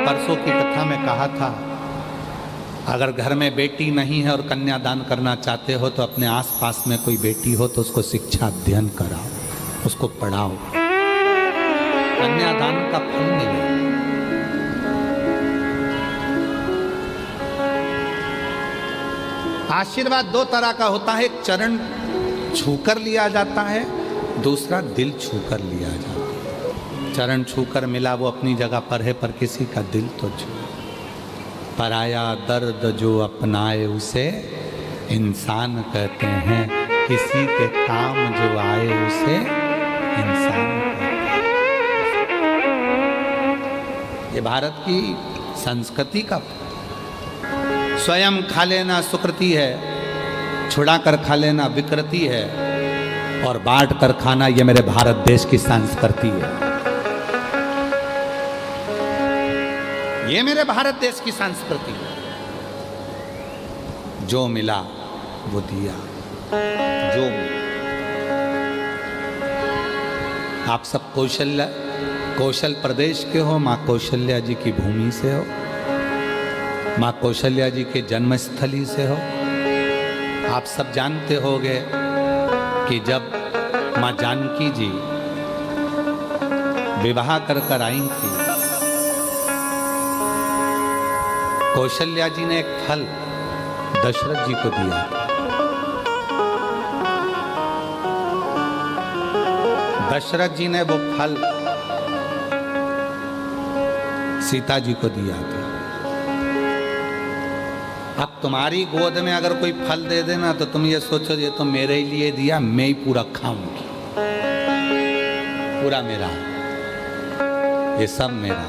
परसों की कथा में कहा था, अगर घर में बेटी नहीं है और कन्यादान करना चाहते हो तो अपने आसपास में कोई बेटी हो तो उसको शिक्षा अध्ययन कराओ, उसको पढ़ाओ, कन्यादान का फल मिले। आशीर्वाद दो तरह का होता है, एक चरण छूकर लिया जाता है, दूसरा दिल छूकर लिया जाता है। चरण छूकर मिला वो अपनी जगह पर है, पर किसी का दिल तो छू। पराया दर्द जो अपनाए उसे इंसान कहते हैं, किसी के काम जो आए उसे इंसान कहते हैं। ये भारत की संस्कृति का, स्वयं खा लेना सुकृति है, छुड़ा कर खा लेना विकृति है, और बांट कर खाना ये मेरे भारत देश की संस्कृति है। ये मेरे भारत देश की संस्कृति है। जो मिला वो दिया, जो मिला। आप सब कौशल प्रदेश के हो, माँ कौशल्या जी की भूमि से हो, माँ कौशल्या जी के जन्मस्थली से हो। आप सब जानते होंगे कि जब माँ जानकी जी विवाह कर आई थी, कौशल्या जी ने एक फल दशरथ जी को दिया। दशरथ जी ने वो फल सीता जी को दिया था। अब तुम्हारी गोद में अगर कोई फल दे देना तो तुम ये सोचो ये तो मेरे लिए दिया, मैं ही पूरा खाऊंगी, पूरा मेरा, ये सब मेरा।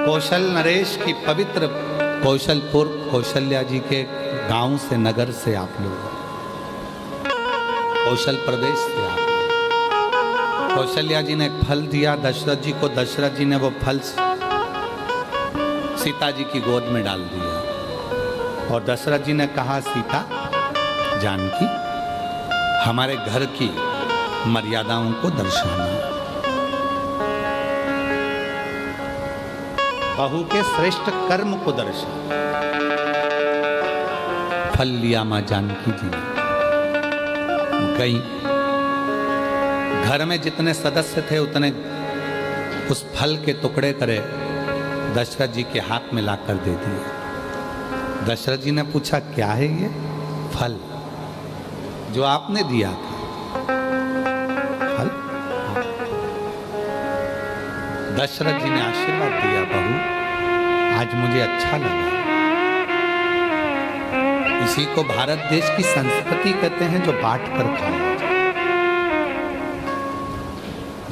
कौशल नरेश की पवित्र कौशलपुर कौशल्या जी के गांव से, नगर से आप लोग, कौशल प्रदेश से आप लोग। कौशल्या जी ने फल दिया दशरथ जी को, दशरथ जी ने वो फल सीता जी की गोद में डाल दिया, और दशरथ जी ने कहा, सीता जानकी हमारे घर की मर्यादाओं को दर्शाना, बहू के श्रेष्ठ कर्म को दर्शाना। फल लिया मां जानकी जी ने, गई। घर में जितने सदस्य थे उतने उस फल के टुकड़े करे दशरथ जी के हाथ में लाकर दे दिए। दशरथ जी ने पूछा, क्या है ये फल जो आपने दिया था? फल? दशरथ जी ने आशीर्वाद दिया, बहू आज मुझे अच्छा लगा। इसी को भारत देश की संस्कृति कहते हैं, जो बांट कर खाया।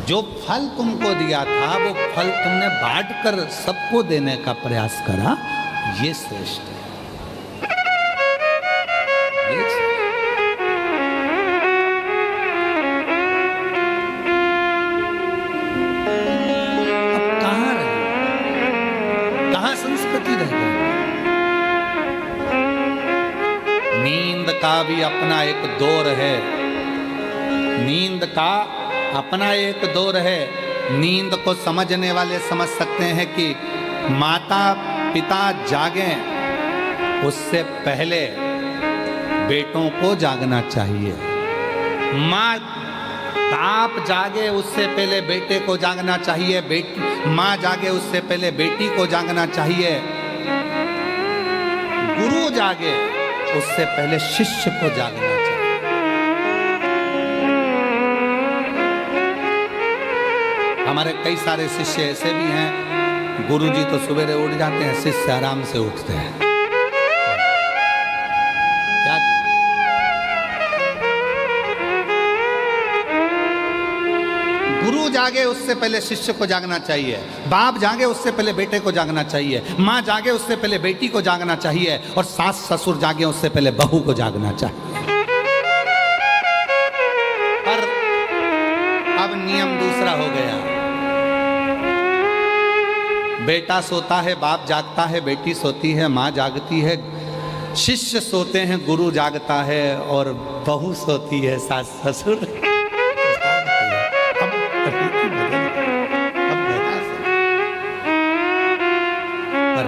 जो फल तुमको दिया था वो फल तुमने बांट कर सबको देने का प्रयास करा, ये श्रेष्ठ है। अब कहां रहे, कहां संस्कृति रह गई? नींद का भी अपना एक दौर है, नींद का अपना एक दौर है। नींद को समझने वाले समझ सकते हैं कि माता पिता जागें उससे पहले बेटों को जागना चाहिए, माँ बाप जागे उससे पहले बेटे को जागना चाहिए, माँ जागे उससे पहले बेटी को जागना चाहिए, गुरु जागे उससे पहले शिष्य को जागना चाहिए। हमारे कई सारे शिष्य ऐसे भी हैं, गुरुजी तो सवेरे उठ जाते हैं, शिष्य आराम से उठते हैं। क्या गुरु जागे उससे पहले शिष्य को जागना चाहिए, बाप जागे उससे पहले बेटे को जागना चाहिए, माँ जागे उससे पहले बेटी को जागना चाहिए, और सास ससुर जागे उससे पहले बहू को जागना चाहिए। पर अब नियम दूसरा हो गया, बेटा सोता है बाप जागता है, बेटी सोती है माँ जागती है, शिष्य सोते हैं गुरु जागता है, और बहू सोती है सास ससुर।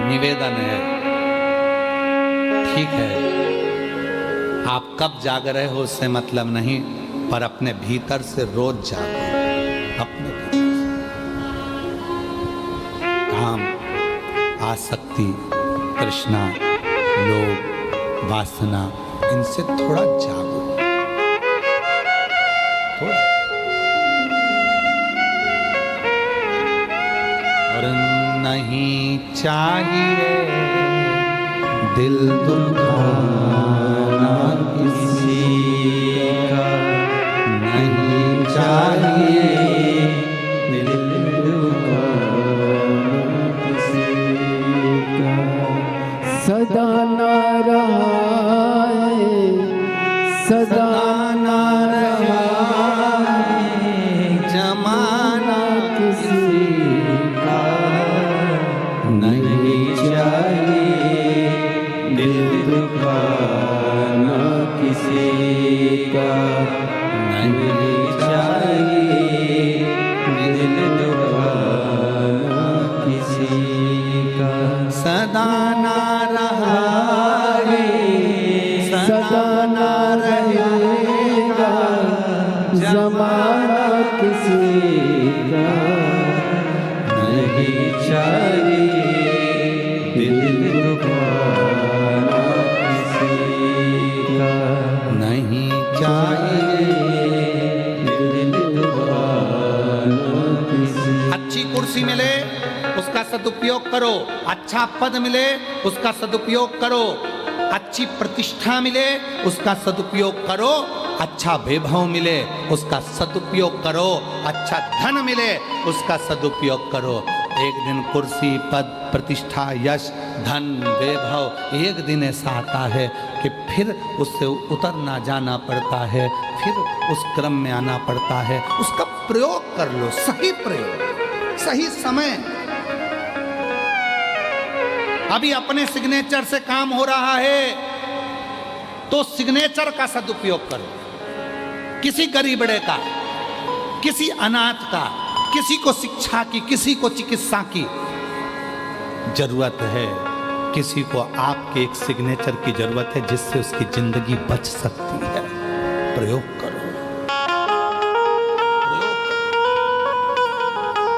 निवेदन है, ठीक है, आप कब जाग रहे हो उससे मतलब नहीं, पर अपने भीतर से रोज जागो, अपने भीतर से। काम, आसक्ति, तृष्णा, लोभ, वासना, इनसे थोड़ा जागो, थोड़ा। और नहीं चाहिए दिल दुखाना किसी का, नहीं चाहिए दिल दुखाना किसी का। सदा ना रहा है, सदा ना रहा है जमाना किसी का, नहीं चाहिए दिल दुखाना किसी का, नहीं चाहिए दिल दुखाना किसी का। सदा ना रहा है, सदा ना रहेगा जमाना किसी का, नहीं चाहिए दिल दुखाना किसी का, नहीं चाहिए दिल दुखाना किसी का। अच्छी कुर्सी मिले उसका सदुपयोग करो, अच्छा पद मिले उसका सदुपयोग करो, अच्छी प्रतिष्ठा मिले उसका सदुपयोग करो, अच्छा वैभव मिले उसका सदुपयोग करो, अच्छा धन मिले उसका सदुपयोग करो। एक दिन कुर्सी, पद, प्रतिष्ठा, यश, धन, वैभव एक दिन ऐसा आता है कि फिर उससे उतरना जाना पड़ता है, फिर उस क्रम में आना पड़ता है। उसका प्रयोग कर लो, सही प्रयोग, सही समय। अभी अपने सिग्नेचर से काम हो रहा है तो सिग्नेचर का सदुपयोग करो। किसी गरीबड़े का, किसी अनाथ का, किसी को शिक्षा की, किसी को चिकित्सा की जरूरत है, किसी को आपके एक सिग्नेचर की जरूरत है जिससे उसकी जिंदगी बच सकती है। प्रयोग करो,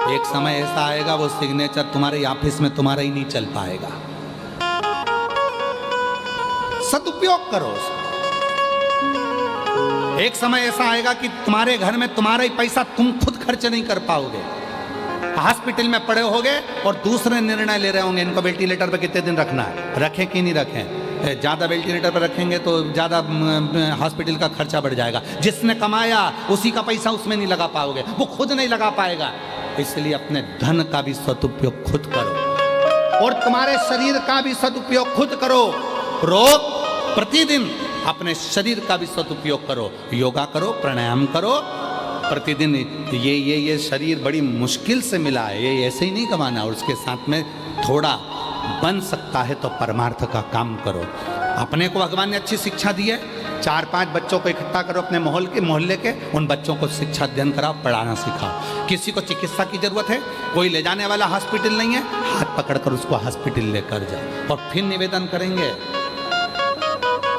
एक समय ऐसा आएगा वो सिग्नेचर तुम्हारे ऑफिस में तुम्हारा ही नहीं चल पाएगा। सदुपयोग करो उसका। एक समय ऐसा आएगा कि तुम्हारे घर में तुम्हारा ही पैसा तुम खुद खर्च नहीं कर पाओगे। हॉस्पिटल में पड़े होगे और दूसरे निर्णय ले रहे होंगे इनको वेंटिलेटर पे कितने दिन रखना है, रखें कि नहीं रखें। ज़्यादा वेंटिलेटर पर रखेंगे तो ज़्यादा हॉस्पिटल का खर्चा बढ़ जाएगा। जिसने कमाया उसी का पैसा उसमें नहीं लगा पाओगे, वो खुद नहीं लगा पाएगा। इसलिए अपने धन का भी सदुपयोग खुद करो और तुम्हारे शरीर का भी सदुपयोग खुद करो। रोज प्रतिदिन अपने शरीर का भी सदुपयोग करो, योगा करो, प्राणायाम करो प्रतिदिन। ये शरीर बड़ी मुश्किल से मिला है, ये ऐसे ही नहीं कमाना। और उसके साथ में थोड़ा बन सकता है तो परमार्थ का काम करो। अपने को भगवान ने अच्छी शिक्षा दी है, 4-5 बच्चों को इकट्ठा करो अपने मोहल्ले के, उन बच्चों को शिक्षा अध्ययन कराओ, पढ़ाना सिखाओ। किसी को चिकित्सा की जरूरत है, कोई ले जाने वाला हॉस्पिटल नहीं है, हाथ पकड़कर उसको हॉस्पिटल लेकर जाओ। और फिर निवेदन करेंगे,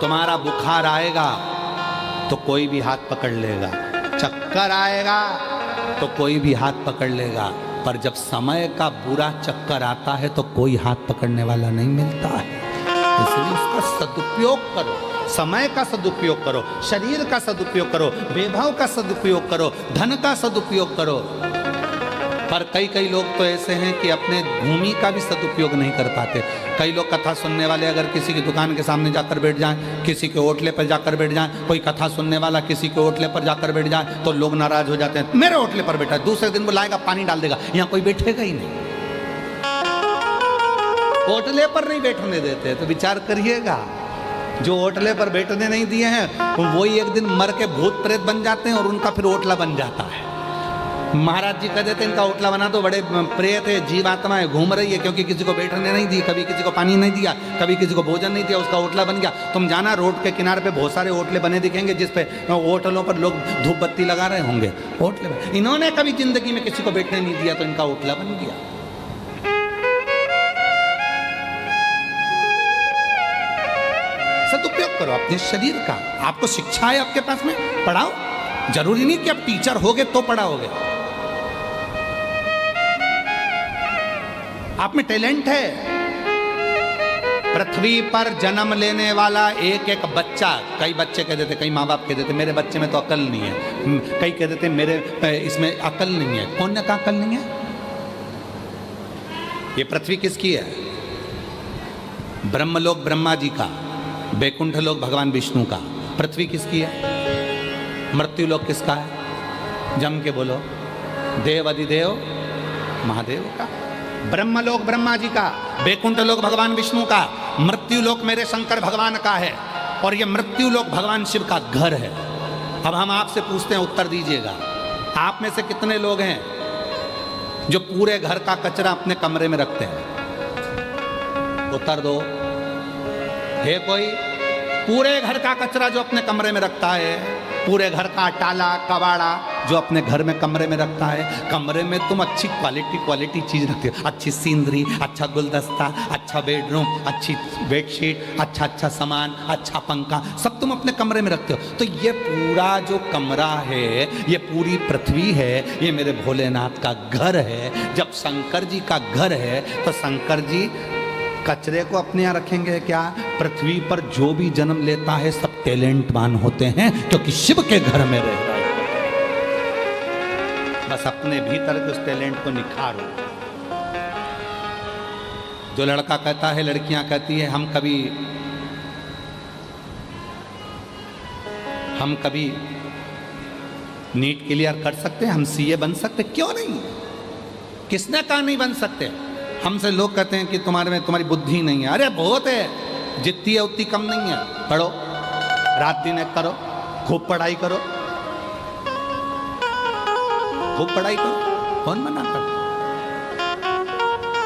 तुम्हारा बुखार आएगा तो कोई भी हाथ पकड़ लेगा, चक्कर आएगा तो कोई भी हाथ पकड़ लेगा, पर जब समय का बुरा चक्कर आता है तो कोई हाथ पकड़ने वाला नहीं मिलता है। इसलिए उसका सदुपयोग करो, समय का सदुपयोग करो, शरीर का सदुपयोग करो, वैभव का सदुपयोग करो, धन का सदुपयोग करो। पर कई लोग तो ऐसे हैं कि अपने भूमि का भी सदुपयोग नहीं कर पाते। कई लोग कथा सुनने वाले अगर किसी की दुकान के सामने जाकर बैठ जाएं, किसी के होटले पर जाकर बैठ जाएं, कोई कथा सुनने वाला किसी के होटले पर जाकर बैठ जाए तो लोग नाराज हो जाते हैं, मेरे होटले पर बैठा है। दूसरे दिन वो लाएगा पानी डाल देगा, यहाँ कोई बैठेगा ही नहीं। होटले पर नहीं बैठने देते, तो विचार करिएगा। जो होटले पर बैठने नहीं दिए हैं वही एक दिन मर के भूत प्रेत बन जाते हैं और उनका फिर होटला बन जाता है। महाराज जी कह देते इनका होटला बना तो बड़े प्रेत है, जीवात्माएं घूम रही है, क्योंकि किसी को बैठने नहीं दी, कभी किसी को पानी नहीं दिया, कभी किसी को भोजन नहीं दिया, उसका होटला बन गया। तुम जाना रोड के किनारे पे बहुत सारे होटले बने दिखेंगे जिस पे होटलों पर लोग धूप बत्ती लगा रहे होंगे। होटले इन्होंने कभी जिंदगी में किसी को बैठने नहीं दिया तो इनका होटला बन गया। करो अपने शरीर का। आपको शिक्षा है आपके पास में, पढ़ाओ। जरूरी नहीं कि आप टीचर होगे तो पढ़ाओगे। आप में टैलेंट है। पृथ्वी पर जन्म लेने वाला एक एक बच्चा, कई बच्चे कह देते, कई माँ बाप कह देते मेरे बच्चे में तो अकल नहीं है, कई कह देते मेरे इसमें अकल नहीं है। कौन ने कहा अकल नहीं है? ये पृथ्वी किसकी है? ब्रह्मलोक ब्रह्मा जी का, बैकुंठ लोक भगवान विष्णु का। पृथ्वी किसकी है? मृत्यु लोक किसका है? जम के बोलो। देव अधिदेव महादेव का। ब्रह्मलोक ब्रह्मा जी का, बैकुंठ लोक भगवान विष्णु का, मृत्यु लोक मेरे शंकर भगवान का है। और ये मृत्यु लोक भगवान शिव का घर है। अब हम आपसे पूछते हैं, उत्तर दीजिएगा। आप में से कितने लोग हैं जो पूरे घर का कचरा अपने कमरे में रखते हैं? उत्तर दो। है कोई? पूरे घर का कचरा जो अपने कमरे में रखता है, पूरे घर का टाला कबाड़ा जो अपने घर में कमरे में रखता है। कमरे में तुम अच्छी क्वालिटी चीज रखते हो, अच्छी सीनरी, अच्छा गुलदस्ता, अच्छा बेडरूम, अच्छी बेडशीट, अच्छा सामान, अच्छा पंखा, सब तुम अपने कमरे में रखते हो। तो ये पूरा जो कमरा है, ये पूरी पृथ्वी है, ये मेरे भोलेनाथ का घर है। जब शंकर जी का घर है तो शंकर जी कचरे को अपने यहाँ रखेंगे क्या? पृथ्वी पर जो भी जन्म लेता है सब टैलेंटवान होते हैं, क्योंकि शिव के घर में रह रहा है। बस अपने भीतर के उस टैलेंट को निखारो। जो लड़का कहता है, लड़कियां कहती है हम कभी नीट क्लियर कर सकते हैं, हम सीए बन सकते, क्यों नहीं? किसने कहा नहीं बन सकते? हमसे लोग कहते हैं कि तुम्हारी बुद्धि नहीं है। अरे बहुत है, जितनी है उतनी कम नहीं है। पढ़ो, रात दिन एक करो, खूब पढ़ाई करो, खूब पढ़ाई करो, कौन मना कर?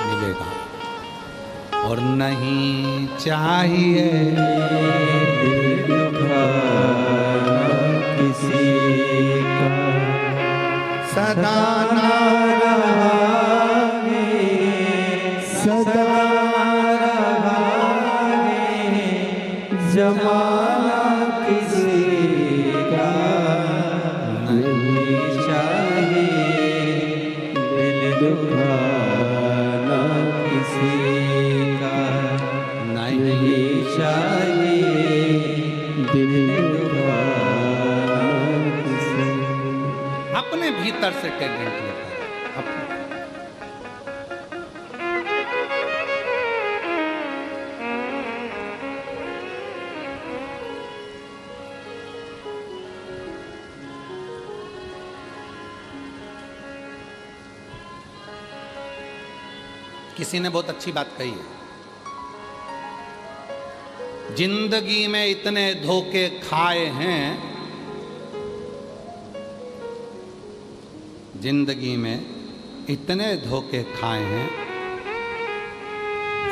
मिलेगा। और नहीं चाहिए किसी का सदा जमाना किसी का नहीं चाहिए, दिल दुखाना किसी का नहीं चाहिए, दिल दुखाना किसी। अपने भीतर से टैलेंट लेकर किसी ने बहुत अच्छी बात कही है। जिंदगी में इतने धोखे खाए हैं, जिंदगी में इतने धोखे खाए हैं,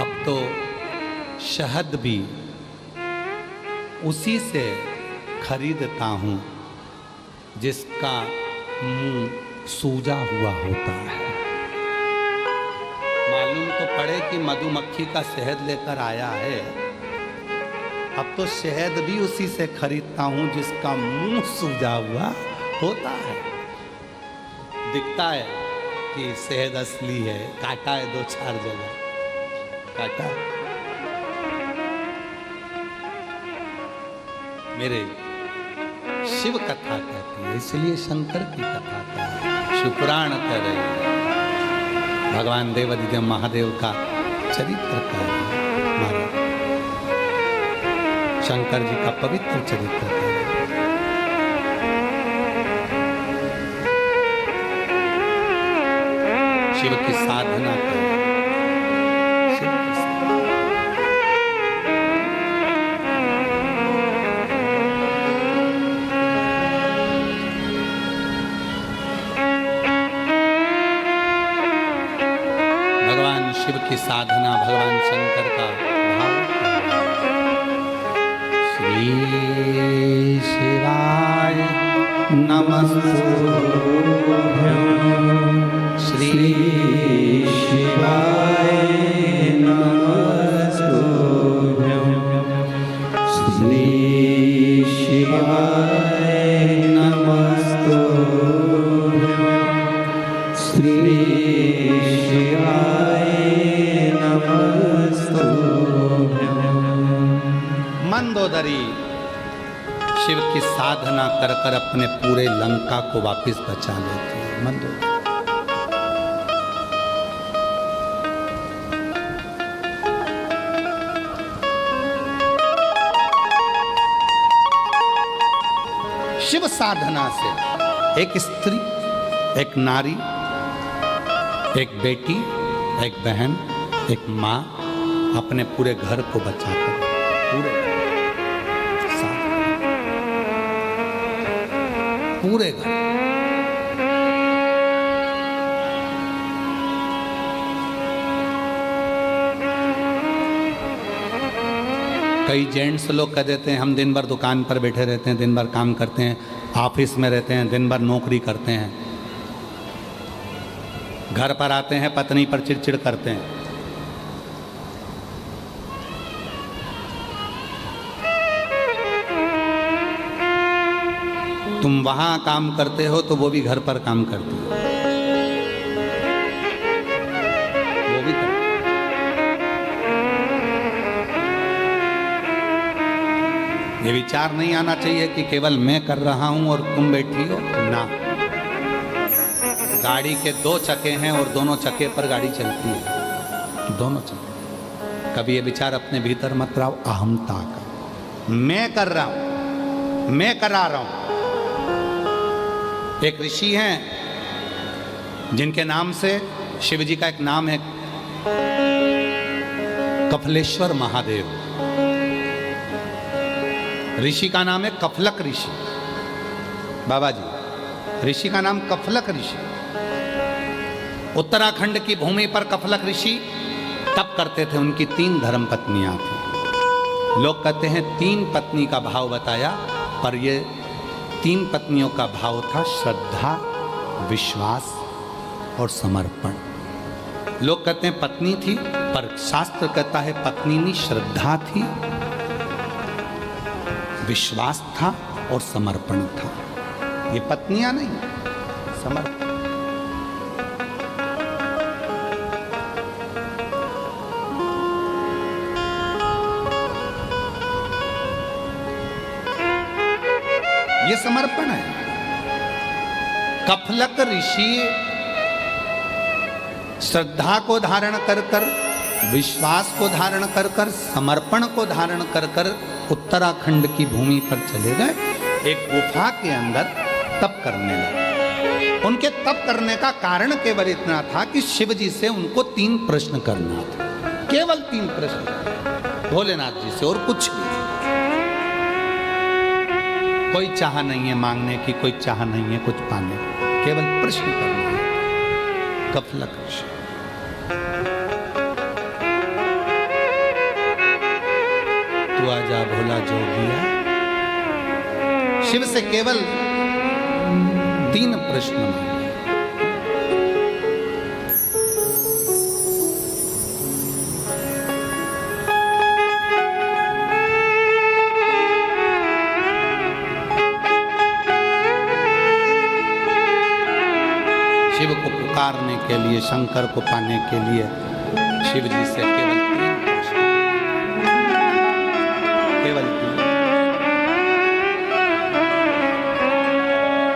अब तो शहद भी उसी से खरीदता हूं जिसका मुंह सूजा हुआ होता है। मालूम तो पड़े कि मधुमक्खी का शहद लेकर आया है, अब तो शहद भी उसी से खरीदता हूं जिसका मुंह सूजा हुआ होता है। दिखता है कि शहद असली है, काटा है 2-4 जगह, काटा। मेरे शिव कथा कहती है, इसलिए शंकर की कथा कहती है, शिवपुराण कह रहे हैं। भगवान देवाधिदेव महादेव का चरित्र का हमारे शंकर जी का पवित्र चरित्र का। शिव की साधना करें। शिव की साधना, भगवान शंकर का भाव। श्री शिवाय नमस्तुभ्यं, श्री शिवाय नमस्तुभ्यं, श्री की साधना कर कर अपने पूरे लंका को वापस बचा लेती है। मन दो। शिव साधना से एक स्त्री, एक नारी, एक बेटी, एक बहन, एक माँ अपने पूरे घर को बचाकर पूरे घर। कई जेंट्स लोग कह देते हैं हम दिन भर दुकान पर बैठे रहते हैं, दिन भर काम करते हैं, ऑफिस में रहते हैं, दिन भर नौकरी करते हैं, घर पर आते हैं पत्नी पर चिड़चिड़ करते हैं। तुम वहां काम करते हो तो वो भी घर पर काम करती हो, वो भी करते। ये विचार नहीं आना चाहिए कि केवल मैं कर रहा हूं और तुम बैठी हो ना। गाड़ी के दो चक्के हैं और दोनों चक्के पर गाड़ी चलती है, दोनों चक्के। कभी ये विचार अपने भीतर मत लाओ अहमता का, मैं कर रहा हूं, मैं करा रहा हूं। एक ऋषि हैं जिनके नाम से शिव जी का एक नाम है कफलेश्वर महादेव। ऋषि का नाम है कफलक ऋषि। बाबा जी, ऋषि का नाम कफलक ऋषि। उत्तराखंड की भूमि पर कफलक ऋषि तप करते थे। उनकी 3 धर्म पत्नियां थी। लोग कहते हैं 3 पत्नी का भाव बताया, पर ये 3 पत्नियों का भाव था श्रद्धा, विश्वास और समर्पण। लोग कहते हैं पत्नी थी, पर शास्त्र कहता है पत्नी नहीं, श्रद्धा थी, विश्वास था और समर्पण था। ये पत्नियां नहीं, समर्पण। ये समर्पण है। कफलक ऋषि श्रद्धा को धारण कर कर, विश्वास को धारण कर कर, समर्पण को धारण कर कर उत्तराखंड की भूमि पर चले गए। एक गुफा के अंदर तप करने लगे। उनके तप करने का कारण केवल इतना था कि शिव जी से उनको 3 प्रश्न करना था, केवल 3 प्रश्न भोलेनाथ जी से, और कुछ नहीं। कोई चाह नहीं है मांगने की, कोई चाह नहीं है कुछ पाने की, केवल प्रश्न करना है। कफलक ऋषि तू आजा भोला जोगिया, शिव से केवल 3 प्रश्न मांगे। शिव को पुकारने के लिए, शंकर को पाने के लिए शिव जी से केवल 3 प्रश्न, केवल 3।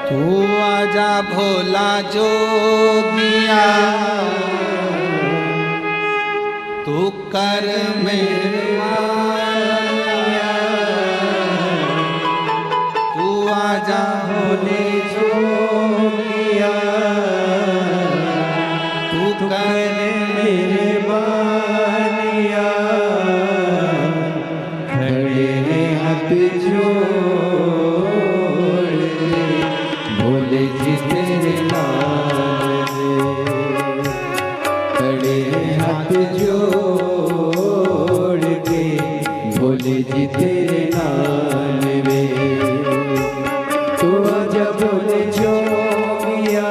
तू आजा भोला जोगिया, तू कर मेरा, तू आजा भोले जोगिया, तू कर मेरे बानिया, खड़े हाथ जोड़ भोले जी तेरे नाम में, खड़े हाथ जोड़ के भोले जी तेरे नाम में। तू आजा भोले जोगिया,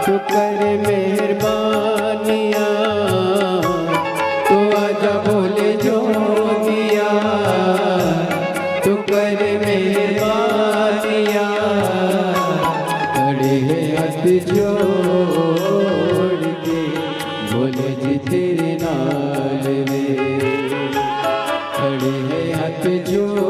तू कर मेहरबानिया, तू आजा भोले जोगिया, तू कर मेहरबानिया, खड़े हाथ जोड़ के भोले जी तेरे नाल में, खड़े हाथ जोड़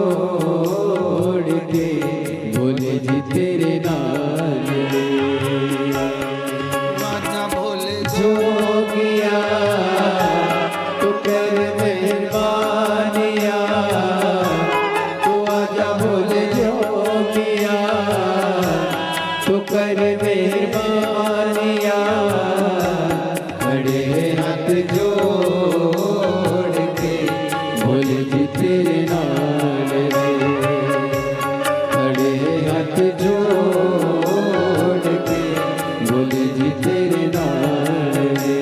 जोगिया तू कर मेहरबानिया तू आजा बोले जोगिया तू कर मेहरबानिया खड़े हाथ जोड़ के बोले जी तेरे नाल रे खड़े हाथ जोड़ के बोले जी तेरे नाल रे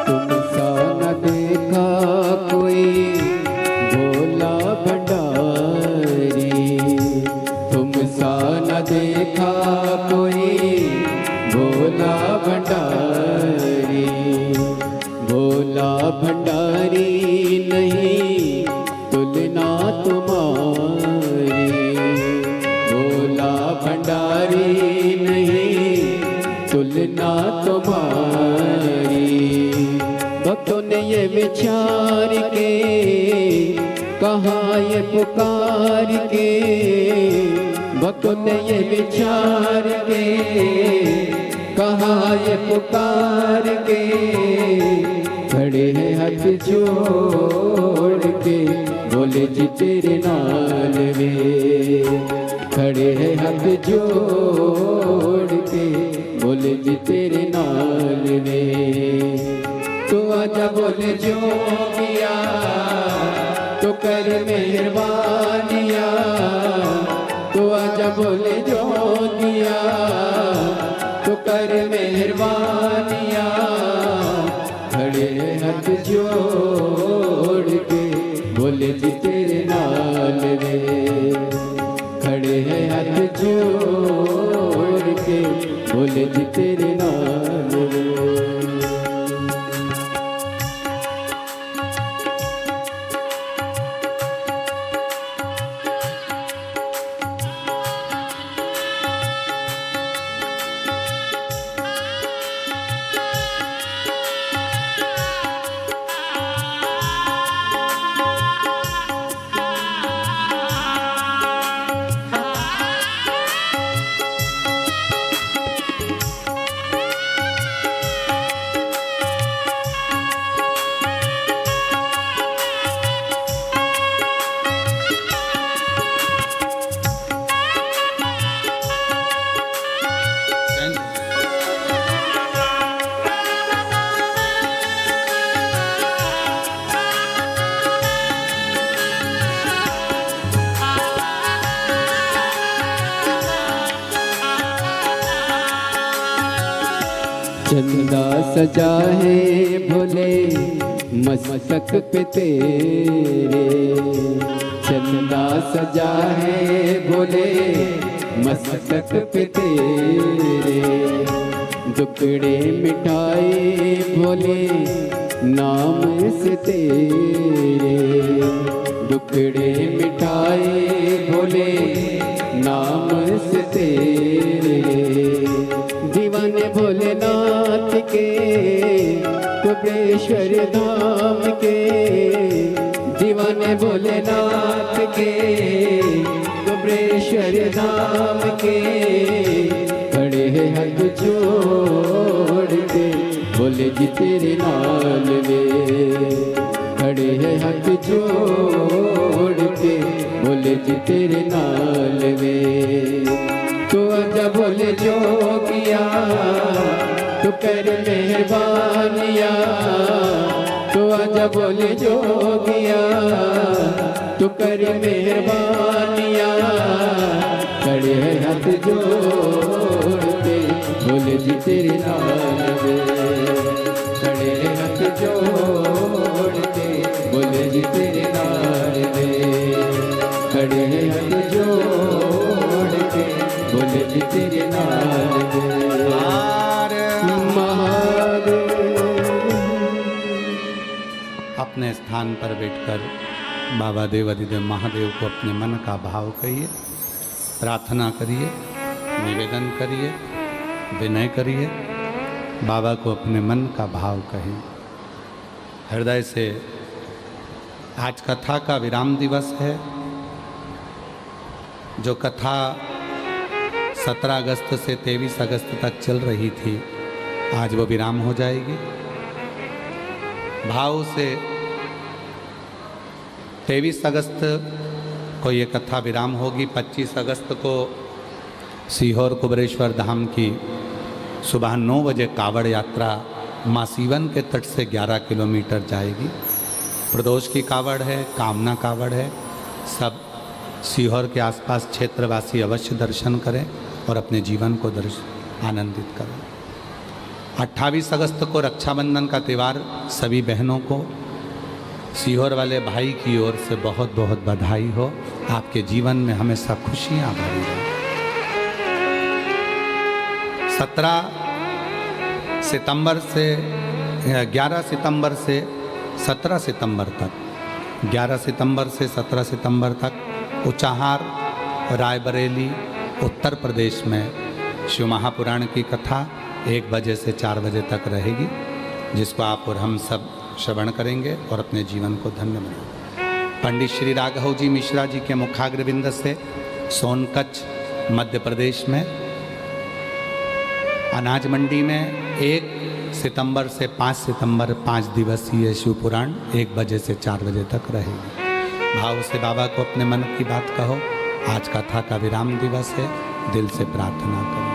तुमसा न देखा कोई भोला भंडारी तुमसा न देखा कोई भोला भंडारी भोला भंडारी नहीं तुलना तुम्हारी भोला भंडारी नहीं तुलना तुम्हारी भक्तों ने ये विचार के कहा ये पुकार के भक्तों ने ये विचार के कहा ये पुकार के खड़े हैं हाथ जोड़ के बोले जी तेरे नाल वे खड़े हैं हाथ जोड़ के बोले जी तेरे नाल वे तू आजा बोले जोगिया तू कर मेहरबानिया तू आजा बोले जोगिया तू कर मेहरबानिया खड़े हाथ जोड़ के बोले जी तेरे नाल वे खड़े हैं हाथ जोड़ के बोले जी तेरे नाल वे चंदा सजा है भोले मस्तक पे तेरे चंदा सजा है भोले मस्तक पे तेरे दुखड़े मिटाए भोले नाम से तेरे दुखड़े मिटाए भोले नाम से तेरे। दीवाने भोलेनाथ के कुबेश्वर धाम के, दीवाने भोलेनाथ के कुबेश्वर धाम के, खड़े हैं हाथ जोड़ के भोले जी तेरे नाल वे। खड़े हैं हाथ जोड़ के भोले जी तेरे नाल वे। तू आजा भोले जोगिया तू कर मेहरबानिया, तू आजा भोले जोगिया तू कर मेहरबानिया। खड़े हैं हाथ जोड़ के भोले जी तेरे नाल वे। खड़े हैं हाथ जोड़ के भोले जी तेरे नाल वे। खड़े हैं हाथ जोड़ के भोले जी तेरे नाल वे। अपने स्थान पर बैठकर बाबा देवाधिदेव महादेव को अपने मन का भाव कहिए, प्रार्थना करिए, निवेदन करिए, विनय करिए, बाबा को अपने मन का भाव कहिए हृदय से। आज कथा का विराम दिवस है। जो कथा 17 अगस्त से 23 अगस्त तक चल रही थी, आज वो विराम हो जाएगी। भाव से 23 अगस्त को ये कथा विराम होगी। 25 अगस्त को सीहोर कुबेरेश्वर धाम की सुबह 9 बजे कावड़ यात्रा माँ सीवन के तट से 11 किलोमीटर जाएगी। प्रदोष की कावड़ है, कामना कावड़ है। सब सीहोर के आसपास क्षेत्रवासी अवश्य दर्शन करें और अपने जीवन को आनंदित करें। 28 अगस्त को रक्षाबंधन का त्यौहार, सभी बहनों को सीहोर वाले भाई की ओर से बहुत बहुत बधाई हो। आपके जीवन में हमेशा खुशियाँ भरी हो। 17 सितंबर से 11 सितंबर से 17 सितंबर तक, 11 सितंबर से 17 सितंबर तक उचाहार, रायबरेली, उत्तर प्रदेश में शिव महापुराण की कथा 1 बजे से 4 बजे तक रहेगी, जिसको आप और हम सब श्रवण करेंगे और अपने जीवन को धन्य बनाएंगे। पंडित श्री राघव जी मिश्रा जी के मुखाग्रविंद से सोनकच्छ मध्य प्रदेश में अनाज मंडी में 1 सितंबर से 5 सितंबर 5 दिवसीय शिव पुराण 1 बजे से 4 बजे तक रहेगी। भाव से बाबा को अपने मन की बात कहो। आज कथा का विराम दिवस है, दिल से प्रार्थना करो।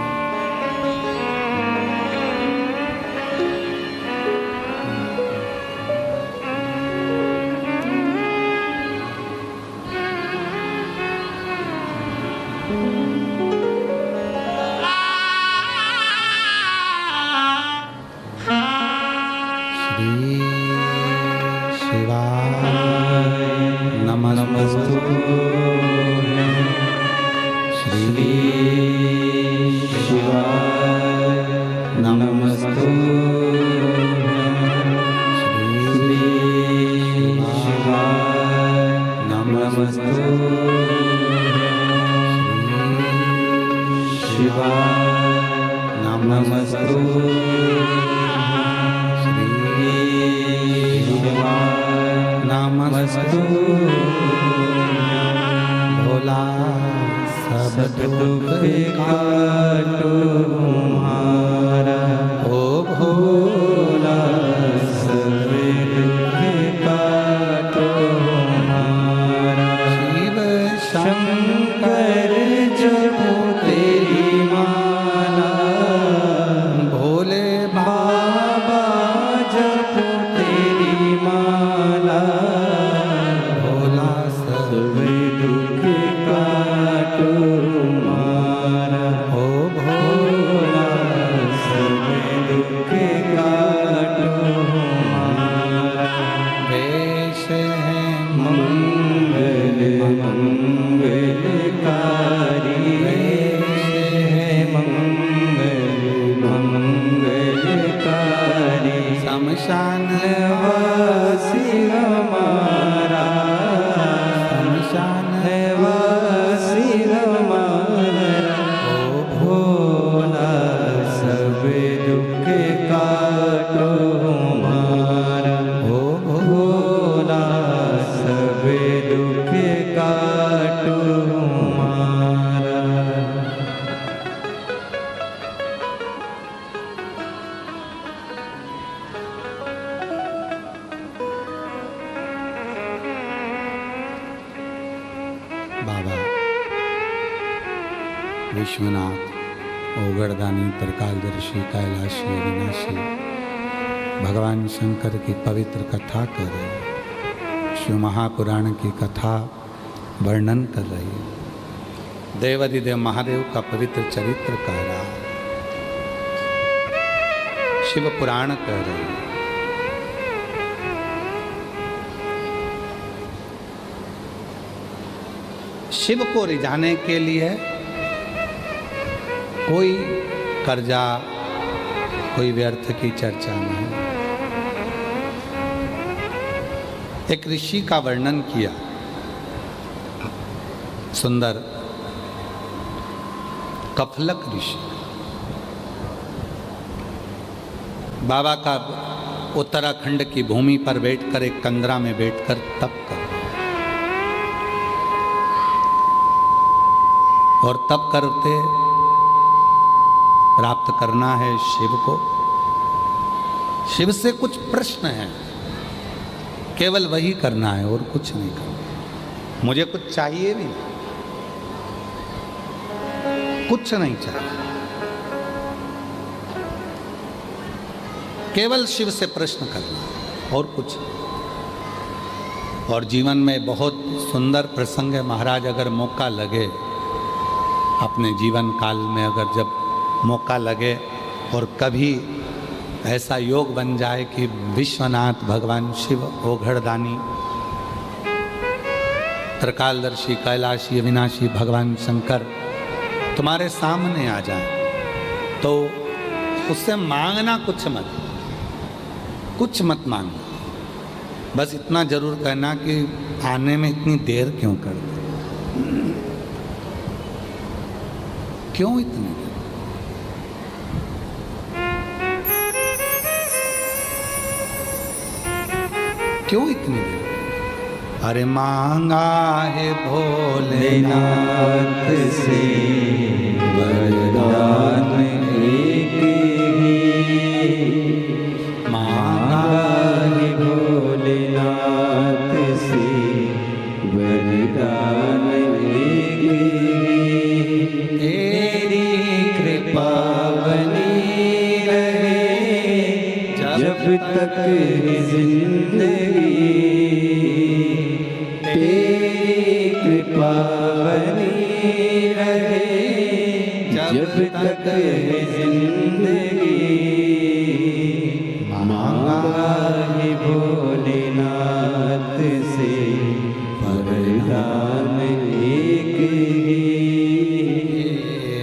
के विश्वनाथ ओगड़दानी त्रिकालदर्शी कैलाशी अविनाशी भगवान शंकर की पवित्र कथा कर रहे हैं, शिव महापुराण की कथा वर्णन कर रही है, देवाधिदेव महादेव का पवित्र चरित्र कह रहा है, शिव पुराण कह रहे हैं। शिव को रिझाने के लिए कोई कर्जा, कोई व्यर्थ की चर्चा नहीं। एक ऋषि का वर्णन किया, सुंदर कफलक ऋषि। बाबा का उत्तराखंड की भूमि पर बैठकर एक कंदरा में बैठकर तप कर, और तप करते प्राप्त करना है शिव को। शिव से कुछ प्रश्न है, केवल वही करना है और कुछ नहीं करना। मुझे कुछ चाहिए भी नहीं, कुछ नहीं चाहिए, केवल शिव से प्रश्न करना और कुछ। और जीवन में बहुत सुंदर प्रसंग है महाराज, अगर मौका लगे अपने जीवन काल में, अगर जब मौका लगे और कभी ऐसा योग बन जाए कि विश्वनाथ भगवान शिव ओघड़दानी त्रिकालदर्शी कैलाशी अविनाशी भगवान शंकर तुम्हारे सामने आ जाए, तो उससे मांगना कुछ मत, कुछ मत मांगना, बस इतना जरूर कहना कि आने में इतनी देर क्यों कर दे, क्यों इतनी देर, क्यों इतनी देर। अरे मांगा है भोलेनाथ से वरदान एक ही, मांगा है भोलेनाथ से वरदान एक ही। तेरी कृपा बनी रहे जब तक है जिंदगी, तेरी कृपा बनी रहे जब तक है जिंदगी। मांगा है भोलेनाथ से वरदान एक ही,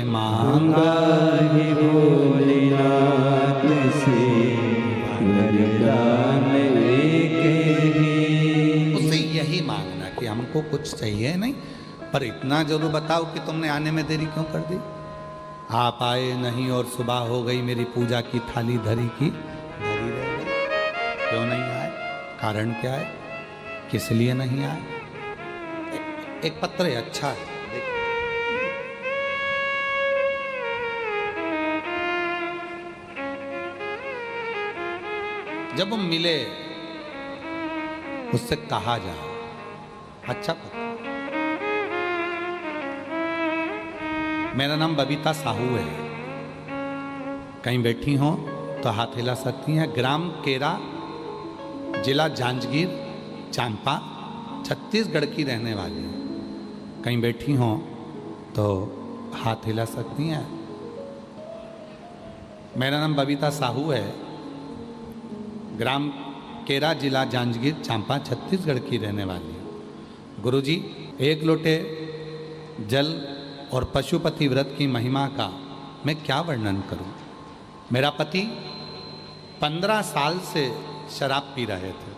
मांगा है भोलेनाथ से वरदान एक ही। उससे यही मांगना कि हमको कुछ चाहिए नहीं, पर इतना जरूर बताओ कि तुमने आने में देरी क्यों कर दी। आप आए नहीं और सुबह हो गई, मेरी पूजा की थाली धरी की धरी रह गई। क्यों नहीं आए, कारण क्या है, किस लिए नहीं आए। एक पत्र है, अच्छा है, देखो। जब हम मिले उससे कहा जाए, अच्छा पत्र। मेरा नाम बबीता साहू है, कहीं बैठी हो तो हाथ हिला सकती हैं। ग्राम केरा, जिला जांजगीर चांपा, छत्तीसगढ़ की रहने वाली है। कहीं बैठी हो तो हाथ हिला सकती हैं। मेरा नाम बबीता साहू है, ग्राम केरा, जिला जांजगीर चांपा, छत्तीसगढ़ की रहने वाली है। गुरुजी, एक लोटे जल और पशुपति व्रत की महिमा का मैं क्या वर्णन करूं। मेरा पति 15 साल से शराब पी रहे थे।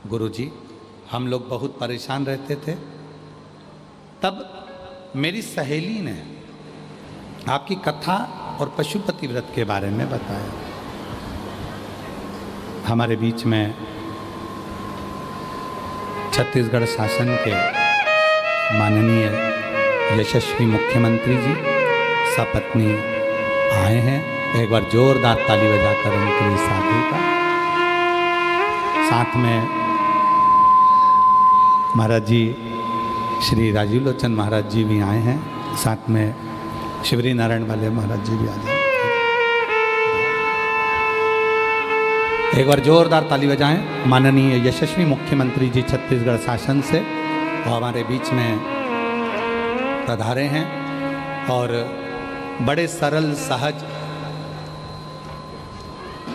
गुरुजी, हम लोग बहुत परेशान रहते थे। तब मेरी सहेली ने आपकी कथा और पशुपति व्रत के बारे में बताया। हमारे बीच में छत्तीसगढ़ शासन के माननीय यशस्वी मुख्यमंत्री जी सपत्नी आए हैं। एक बार जोरदार ताली बजाकर उनके लिए साथी का। साथ में महाराज जी श्री राजीव लोचन महाराज जी भी आए हैं। साथ में शिवरी नारायण वाले महाराज जी भी आ जाए। एक बार जोरदार ताली बजाएं माननीय यशस्वी मुख्यमंत्री जी छत्तीसगढ़ शासन से, और हमारे बीच में पधारे हैं और बड़े सरल सहज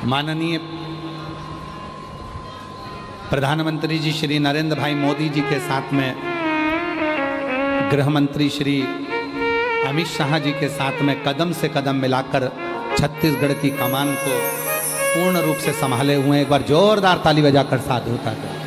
माननीय प्रधानमंत्री जी श्री नरेंद्र भाई मोदी जी के साथ में गृह मंत्री श्री अमित शाह जी के साथ में कदम से कदम मिलाकर छत्तीसगढ़ की कमान को पूर्ण रूप से संभाले हुए। एक बार जोरदार ताली बजाकर साधुता करें।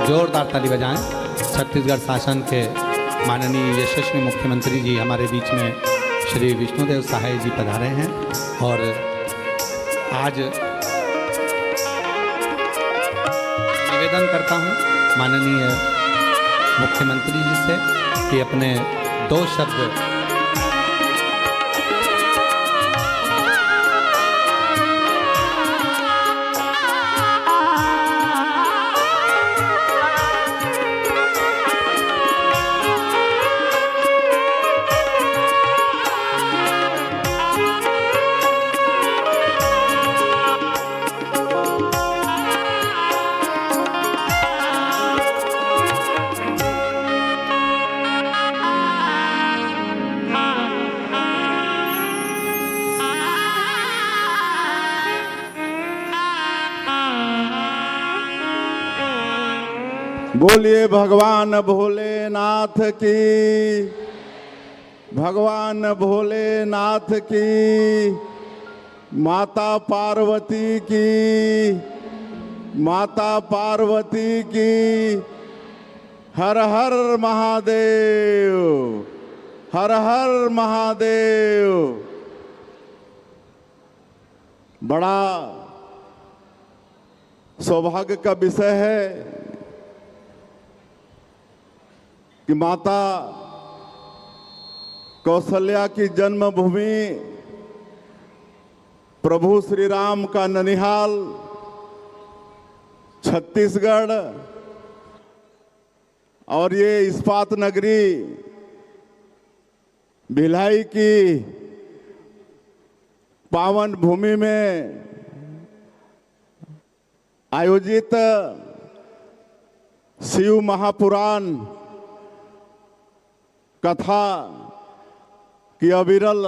जोरदार ताली बजाएं। छत्तीसगढ़ शासन के माननीय यशस्वी मुख्यमंत्री जी हमारे बीच में श्री विष्णुदेव सहाय जी पधारे हैं और आज निवेदन करता हूं माननीय मुख्यमंत्री जी से कि अपने 2 शब्द बोलिए भगवान भोलेनाथ की, भगवान भोलेनाथ की, माता पार्वती की, माता पार्वती की। हर हर महादेव, हर हर महादेव। बड़ा सौभाग्य का विषय है कि माता कौशल्या की जन्मभूमि प्रभु श्री राम का ननिहाल छत्तीसगढ़ और ये इस्पात नगरी भिलाई की पावन भूमि में आयोजित शिव महापुराण कथा की अविरल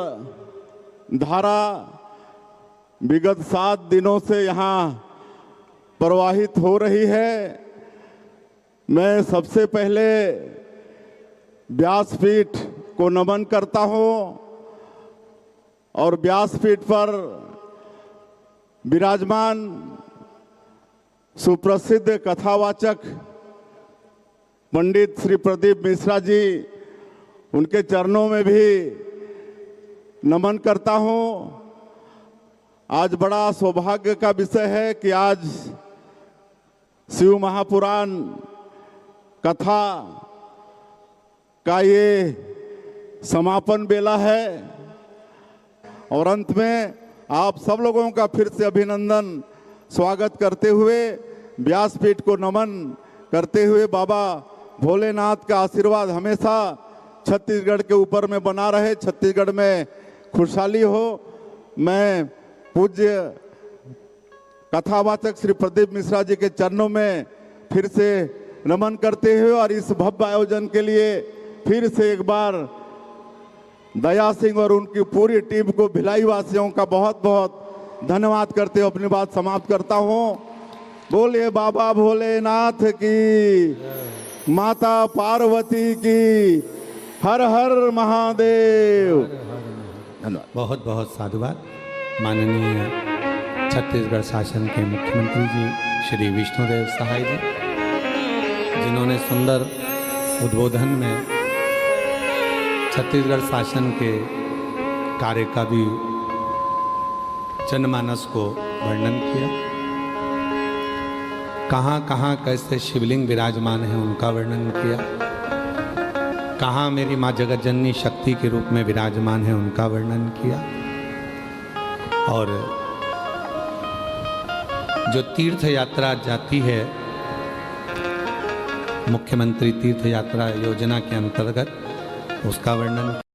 धारा विगत 7 दिनों से यहाँ प्रवाहित हो रही है। मैं सबसे पहले व्यासपीठ को नमन करता हूँ और व्यासपीठ पर विराजमान सुप्रसिद्ध कथावाचक पंडित श्री प्रदीप मिश्रा जी, उनके चरणों में भी नमन करता हूँ। आज बड़ा सौभाग्य का विषय है कि आज शिव महापुराण कथा का ये समापन बेला है और अंत में आप सब लोगों का फिर से अभिनंदन स्वागत करते हुए व्यासपीठ को नमन करते हुए बाबा भोलेनाथ का आशीर्वाद हमेशा छत्तीसगढ़ के ऊपर में बना रहे, छत्तीसगढ़ में खुशहाली हो। मैं पूज्य कथावाचक श्री प्रदीप मिश्रा जी के चरणों में फिर से नमन करते हुए और इस भव्य आयोजन के लिए फिर से एक बार दया सिंह और उनकी पूरी टीम को भिलाई वासियों का बहुत बहुत धन्यवाद करते हुए अपनी बात समाप्त करता हूँ। बोलिए बाबा भोलेनाथ की, माता पार्वती की, हर हर महादेव। धन्यवाद। बहुत बहुत साधुवाद। माननीय छत्तीसगढ़ शासन के मुख्यमंत्री जी श्री विष्णुदेव सहाय जी, जिन्होंने सुंदर उद्बोधन में छत्तीसगढ़ शासन के कार्य का भी जनमानस को वर्णन किया। कहाँ कहाँ कैसे शिवलिंग विराजमान है उनका वर्णन किया, कहाँ मेरी माँ जगत जननी शक्ति के रूप में विराजमान है उनका वर्णन किया। और जो तीर्थ यात्रा जाती है मुख्यमंत्री तीर्थ यात्रा योजना के अंतर्गत, उसका वर्णन